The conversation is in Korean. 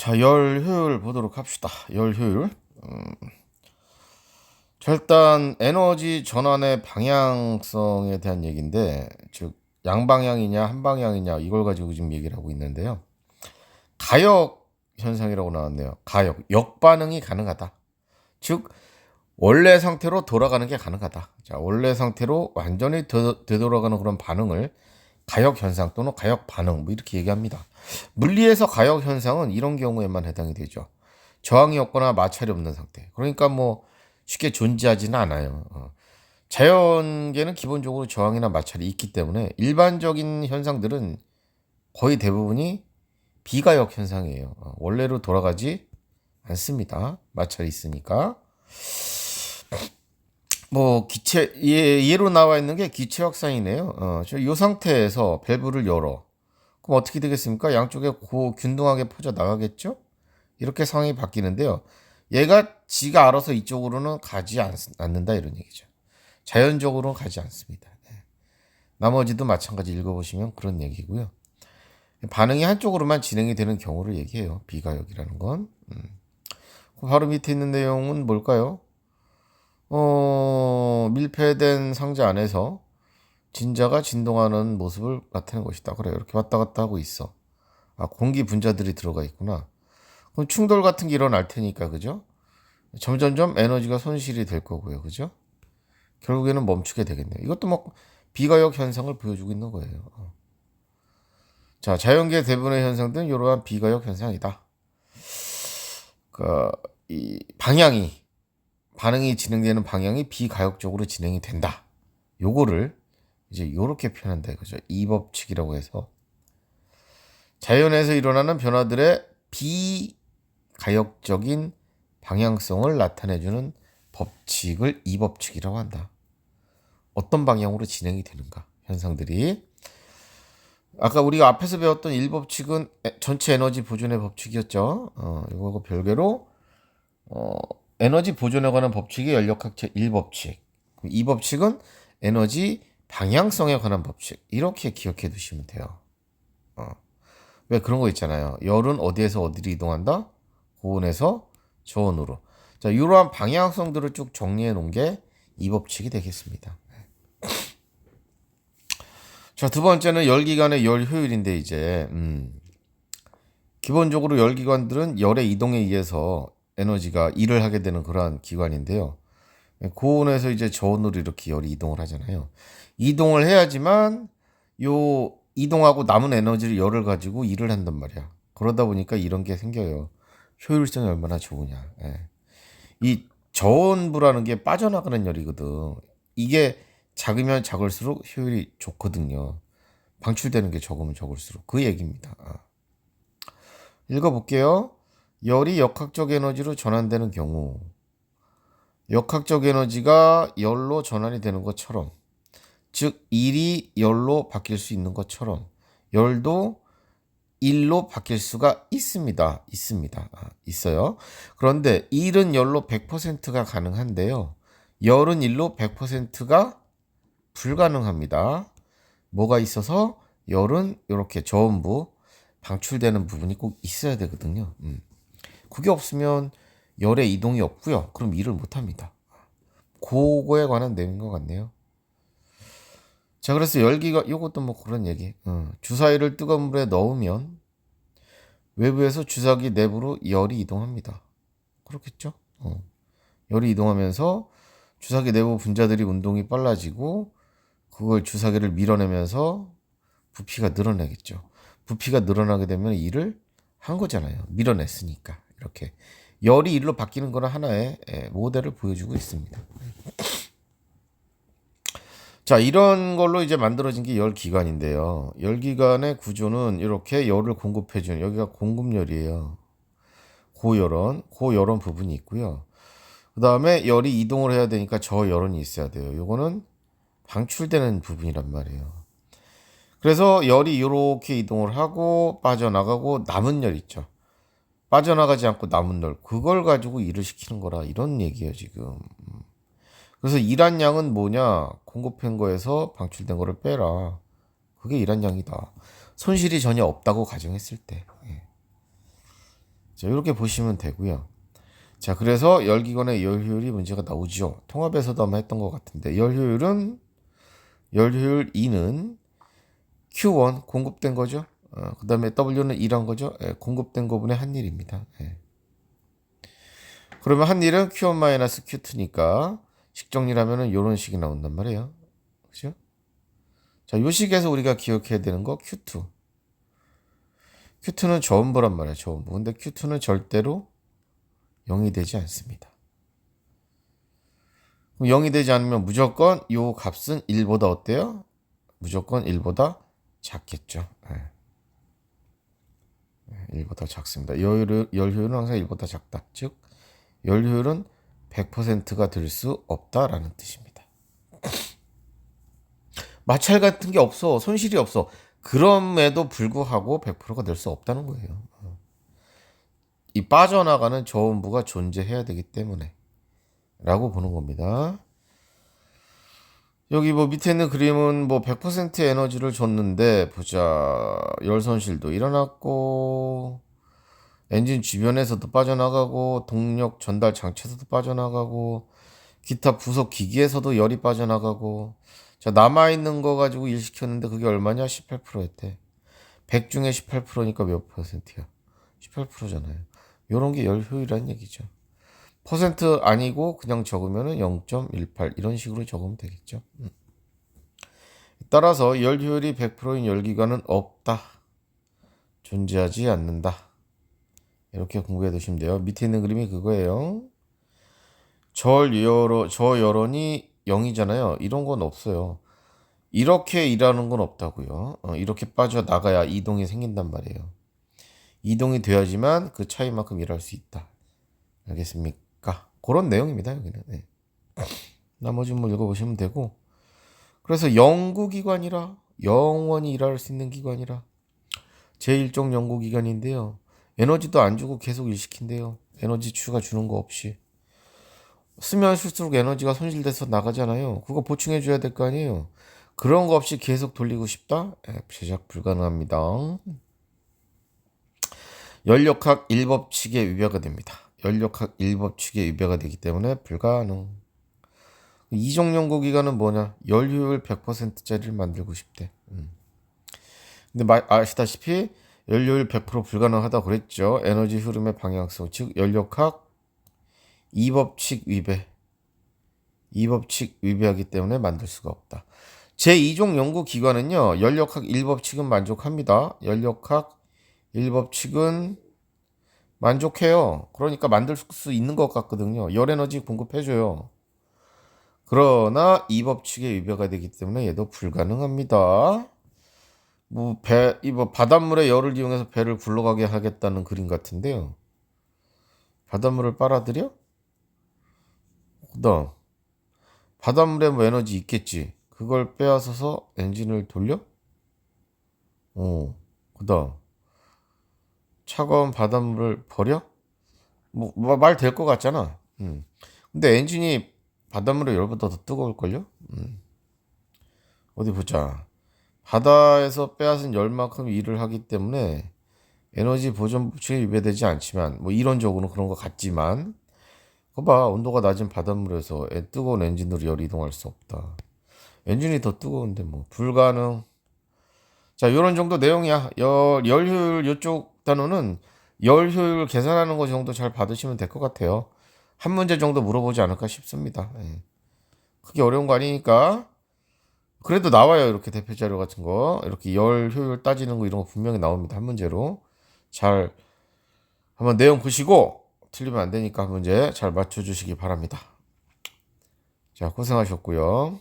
자, 열 효율 보도록 합시다. 열 효율. 자, 일단 에너지 전환의 방향성에 대한 얘기인데, 즉 양방향이냐 한방향이냐 이걸 가지고 지금 얘기를 하고 있는데요. 가역 현상이라고 나왔네요. 가역, 역반응이 가능하다. 즉 원래 상태로 돌아가는 게 가능하다. 자, 원래 상태로 완전히 되돌아가는 그런 반응을 가역 현상 또는 가역 반응 뭐 이렇게 얘기합니다. 물리에서 가역 현상은 이런 경우에만 해당이 되죠. 저항이 없거나 마찰이 없는 상태. 그러니까 뭐 쉽게 존재하지는 않아요. 자연계는 기본적으로 저항이나 마찰이 있기 때문에 일반적인 현상들은 거의 대부분이 비가역 현상이에요. 원래로 돌아가지 않습니다. 마찰이 있으니까. 뭐 기체 예로 나와 있는 게 기체 확산이네요. 이 상태에서 밸브를 열어. 그럼 어떻게 되겠습니까? 양쪽에 균등하게 퍼져 나가겠죠? 이렇게 상황이 바뀌는데요. 얘가 지가 알아서 이쪽으로는 가지 않는다 이런 얘기죠. 자연적으로는 가지 않습니다. 네. 나머지도 마찬가지 읽어보시면 그런 얘기고요. 반응이 한쪽으로만 진행이 되는 경우를 얘기해요. 비가역이라는 건. 바로 밑에 있는 내용은 뭘까요? 밀폐된 상자 안에서 진자가 진동하는 모습을 나타낸 것이다. 그래, 이렇게 왔다 갔다 하고 있어. 아, 공기 분자들이 들어가 있구나. 그럼 충돌 같은 게 일어날 테니까, 그죠? 점점점 에너지가 손실이 될 거고요, 그죠? 결국에는 멈추게 되겠네요. 이것도 뭐 비가역 현상을 보여주고 있는 거예요. 자, 자연계 대부분의 현상들은 이러한 비가역 현상이다. 그, 이 반응이 진행되는 방향이 비가역적으로 진행이 된다. 요거를 이제 요렇게 표현한다 이거죠. 이 법칙이라고 해서 자연에서 일어나는 변화들의 비가역적인 방향성을 나타내주는 법칙을 이 법칙이라고 한다. 어떤 방향으로 진행이 되는가 현상들이. 아까 우리가 앞에서 배웠던 1법칙은 전체 에너지 보존의 법칙이었죠. 이거 별개로 에너지 보존에 관한 법칙이 연력학체 1법칙. 이 법칙은 에너지 방향성에 관한 법칙. 이렇게 기억해 두시면 돼요. 왜 그런 거 있잖아요. 열은 어디에서 어디로 이동한다? 고온에서 저온으로. 자, 이러한 방향성들을 쭉 정리해 놓은 게 이 법칙이 되겠습니다. 자, 두 번째는 열기관의 열 효율인데 이제 기본적으로 열기관들은 열의 이동에 의해서 에너지가 일을 하게 되는 그러한 기관인데요. 고온에서 이제 저온으로 이렇게 열이 이동을 하잖아요. 이동을 해야지만 요 이동하고 남은 에너지를 열을 가지고 일을 한단 말이야. 그러다 보니까 이런 게 생겨요. 효율성이 얼마나 좋으냐. 예. 이 저온부라는 게 빠져나가는 열이거든. 이게 작으면 작을수록 효율이 좋거든요. 방출되는 게 적으면 적을수록 그 얘기입니다. 읽어볼게요. 열이 역학적 에너지로 전환되는 경우 역학적 에너지가 열로 전환이 되는 것처럼 즉 일이 열로 바뀔 수 있는 것처럼 열도 일로 바뀔 수가 있습니다. 있어요. 그런데 일은 열로 100%가 가능한데요. 열은 일로 100%가 불가능합니다. 뭐가 있어서 열은 이렇게 저온부 방출되는 부분이 꼭 있어야 되거든요. 그게 없으면 열의 이동이 없고요. 그럼 일을 못합니다. 그거에 관한 내용인 것 같네요. 자, 그래서 열기가 이것도 뭐 그런 얘기. 주사위를 뜨거운 물에 넣으면 외부에서 주사기 내부로 열이 이동합니다. 그렇겠죠? 열이 이동하면서 주사기 내부 분자들이 운동이 빨라지고 그걸 주사기를 밀어내면서 부피가 늘어나겠죠. 부피가 늘어나게 되면 일을 한 거잖아요. 밀어냈으니까. 이렇게 열이 일로 바뀌는 거는 하나의 모델을 보여주고 있습니다. 자, 이런 걸로 이제 만들어진 게 열기관인데요. 열기관의 구조는 이렇게 열을 공급해주는, 여기가 공급열이에요. 고열원 부분이 있고요. 그 다음에 열이 이동을 해야 되니까 저열원이 있어야 돼요. 요거는 방출되는 부분이란 말이에요. 그래서 열이 이렇게 이동을 하고 빠져나가고 남은 열 있죠. 빠져나가지 않고 남은 열, 그걸 가지고 일을 시키는 거라 이런 얘기예요, 지금. 그래서 일한 양은 뭐냐? 공급한 거에서 방출된 거를 빼라. 그게 일한 양이다. 손실이 전혀 없다고 가정했을 때. 예. 자, 이렇게 보시면 되고요. 자, 그래서 열기관의 열 효율이 문제가 나오죠. 통합에서도 아마 했던 것 같은데 열 효율 E는 Q1 공급된 거죠. 그 다음에 W는 E란 거죠. 예, 공급된 거분의 한일입니다. 예. 그러면 한일은 Q1-Q2니까 식정리라면은 이런 식이 나온단 말이에요. 그죠? 자, 요 식에서 우리가 기억해야 되는 거 Q2. Q2는 저음부란 말이에요. 저음부. 근데 Q2는 절대로 0이 되지 않습니다. 그럼 0이 되지 않으면 무조건 요 값은 1보다 어때요? 무조건 1보다 작겠죠. 네. 1보다 작습니다. 열 효율은 항상 1보다 작다. 즉, 열 효율은 100%가 될 수 없다라는 뜻입니다. 마찰 같은 게 없어. 손실이 없어. 그럼에도 불구하고 100%가 될 수 없다는 거예요. 이 빠져나가는 저음부가 존재해야 되기 때문에 라고 보는 겁니다. 여기 뭐 밑에 있는 그림은 뭐 100% 에너지를 줬는데 보자. 열 손실도 일어났고 엔진 주변에서도 빠져나가고 동력 전달 장치에서도 빠져나가고 기타 부속 기기에서도 열이 빠져나가고 자 남아있는 거 가지고 일 시켰는데 그게 얼마냐? 18%였대. 100 중에 18%니까 몇 퍼센트야? 18%잖아요. 요런 게 열 효율이라는 얘기죠. 퍼센트 아니고 그냥 적으면은 0.18 이런 식으로 적으면 되겠죠. 따라서 열 효율이 100%인 열기관은 없다. 존재하지 않는다. 이렇게 공부해 두시면 돼요. 밑에 있는 그림이 그거예요. 저열원이 0이잖아요. 이런 건 없어요. 이렇게 일하는 건 없다고요. 이렇게 빠져나가야 이동이 생긴단 말이에요. 이동이 돼야지만 그 차이만큼 일할 수 있다. 알겠습니까? 그런 내용입니다. 여기는. 네. 나머지 뭐 읽어보시면 되고. 그래서 연구기관이라 영원히 일할 수 있는 기관이라 제1종 연구기관인데요. 에너지도 안 주고 계속 일시킨대요. 에너지 추가 주는 거 없이. 쓰면 쓸수록 에너지가 손실돼서 나가잖아요. 그거 보충해 줘야 될 거 아니에요. 그런 거 없이 계속 돌리고 싶다? 제작 불가능합니다. 연력학 1법칙에 위배가 됩니다. 연력학 1법칙에 위배가 되기 때문에 불가능. 이종 연구기관은 뭐냐? 열효율 100%짜리를 만들고 싶대. 근데 아시다시피 연료율 100% 불가능하다고 그랬죠. 에너지 흐름의 방향성, 즉 연력학 2법칙 위배. 2법칙 위배하기 때문에 만들 수가 없다. 제2종 연구기관은요. 연력학 1법칙은 만족합니다. 연력학 1법칙은 만족해요. 그러니까 만들 수 있는 것 같거든요. 열에너지 공급해줘요. 그러나 2법칙에 위배가 되기 때문에 얘도 불가능합니다. 뭐 바닷물에 열을 이용해서 배를 굴러가게 하겠다는 그림 같은데요. 바닷물을 빨아들여? 그다음 바닷물에 뭐 에너지 있겠지. 그걸 빼앗아서 엔진을 돌려? 그다음 차가운 바닷물을 버려? 뭐 말 될 것 같잖아. 근데 엔진이 바닷물의 열보다 더 뜨거울걸요? 어디 보자. 바다에서 빼앗은 열만큼 일을 하기 때문에 에너지 보존 법칙에 위배되지 않지만 뭐 이론적으로는 그런 것 같지만 그봐 온도가 낮은 바닷물에서 뜨거운 엔진으로 열이 이동할 수 없다. 엔진이 더 뜨거운데 뭐 불가능. 자 요런 정도 내용이야. 열 효율 요쪽 단어는 열 효율 계산하는 거 정도 잘 받으시면 될 것 같아요. 한 문제 정도 물어보지 않을까 싶습니다. 예. 크게 어려운 거 아니니까 그래도 나와요. 이렇게 대표 자료 같은 거 이렇게 열 효율 따지는 거 이런 거 분명히 나옵니다. 한 문제로 잘 한번 내용 보시고 틀리면 안 되니까 한 문제 잘 맞춰주시기 바랍니다. 자 고생하셨고요.